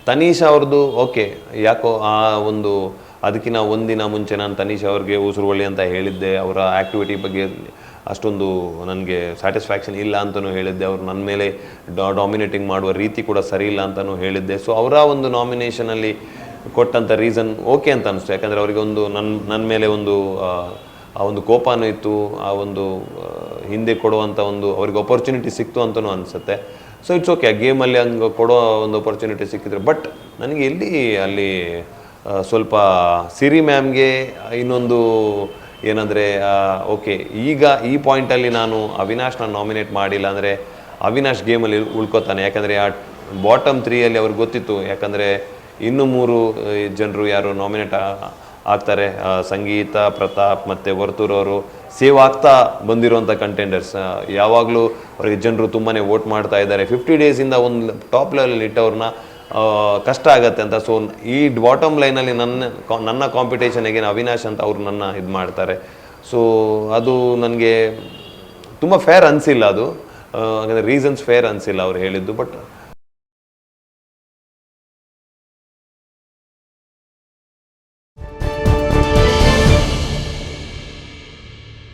ತನೀಶ್ ಅವ್ರದ್ದು ಓಕೆ, ಯಾಕೋ ಆ ಒಂದು ಅದಕ್ಕಿಂತ ಒಂದಿನ ಮುಂಚೆ ನಾನು ತನೀಶ್ ಅವ್ರಿಗೆ ಉಸುರುವಳ್ಳಿ ಅಂತ ಹೇಳಿದ್ದೆ, ಅವರ ಆ್ಯಕ್ಟಿವಿಟಿ ಬಗ್ಗೆ ಅಷ್ಟೊಂದು ನನಗೆ ಸ್ಯಾಟಿಸ್ಫ್ಯಾಕ್ಷನ್ ಇಲ್ಲ ಅಂತಲೂ ಹೇಳಿದ್ದೆ, ಅವರು ನನ್ನ ಮೇಲೆ ಡಾಮಿನೇಟಿಂಗ್ ಮಾಡುವ ರೀತಿ ಕೂಡ ಸರಿ ಇಲ್ಲ ಅಂತಲೂ ಹೇಳಿದ್ದೆ. ಸೊ ಅವರ ಒಂದು ನಾಮಿನೇಷನಲ್ಲಿ ಕೊಟ್ಟಂಥ ರೀಸನ್ ಓಕೆ ಅಂತ ಅನಿಸ್ತು. ಯಾಕಂದರೆ ಅವರಿಗೆ ಒಂದು ನನ್ನ ಮೇಲೆ ಒಂದು ಆ ಒಂದು ಕೋಪನೂ ಇತ್ತು, ಆ ಒಂದು ಹಿಂದೆ ಕೊಡುವಂಥ ಒಂದು ಅವ್ರಿಗೆ ಅಪರ್ಚುನಿಟಿ ಸಿಕ್ತು ಅಂತಲೂ ಅನಿಸುತ್ತೆ. ಸೊ ಇಟ್ಸ್ ಓಕೆ, ಆ ಗೇಮಲ್ಲಿ ಹಂಗೆ ಕೊಡೋ ಒಂದು ಅಪರ್ಚುನಿಟಿ ಸಿಕ್ಕಿದ್ರೆ. ಬಟ್ ನನಗೆ ಎಲ್ಲಿ ಅಲ್ಲಿ ಸ್ವಲ್ಪ ಸಿರಿ ಮ್ಯಾಮ್ಗೆ ಇನ್ನೊಂದು ಏನಂದರೆ ಓಕೆ, ಈಗ ಈ ಪಾಯಿಂಟಲ್ಲಿ ನಾನು ಅವಿನಾಶ್ನ ನಾಮಿನೇಟ್ ಮಾಡಿಲ್ಲ ಅಂದರೆ ಅವಿನಾಶ್ ಗೇಮಲ್ಲಿ ಉಳ್ಕೋತಾನೆ. ಯಾಕಂದರೆ ಆ ಬಾಟಮ್ 3ಯಲ್ಲಿ ಅವ್ರಿಗೆ ಗೊತ್ತಿತ್ತು, ಯಾಕಂದರೆ ಇನ್ನೂ 3 ಜನರು ಯಾರು ನಾಮಿನೇಟ್ ಆಗ್ತಾರೆ, ಸಂಗೀತ, ಪ್ರತಾಪ್ ಮತ್ತು ವರ್ತೂರ್ ಅವರು ಸೇವ್ ಆಗ್ತಾ ಬಂದಿರುವಂಥ ಕಂಟೆಂಡರ್ಸ್. ಯಾವಾಗಲೂ ಅವರಿಗೆ ಜನರು ತುಂಬಾ ವೋಟ್ ಮಾಡ್ತಾ ಇದ್ದಾರೆ. 50 ಡೇಸಿಂದ ಒಂದು ಟಾಪ್ ಲೆವೆಲಲ್ಲಿ ಇಟ್ಟವ್ರನ್ನ ಕಷ್ಟ ಆಗತ್ತೆ ಅಂತ. ಸೊ ಈ ಬಾಟಮ್ ಲೈನಲ್ಲಿ ನನ್ನ ಕಾಂಪಿಟೇಷನ್ಗೆ ಅವಿನಾಶ್ ಅಂತ ಅವರು ನನ್ನ ಇದು ಮಾಡ್ತಾರೆ. ಸೊ ಅದು ನನಗೆ ತುಂಬ ಫೇರ್ ಅನಿಸಿಲ್ಲ. ಅದು ಹಾಗಾದರೆ ರೀಸನ್ಸ್ ಫೇರ್ ಅನಿಸಿಲ್ಲ ಅವ್ರು ಹೇಳಿದ್ದು. ಬಟ್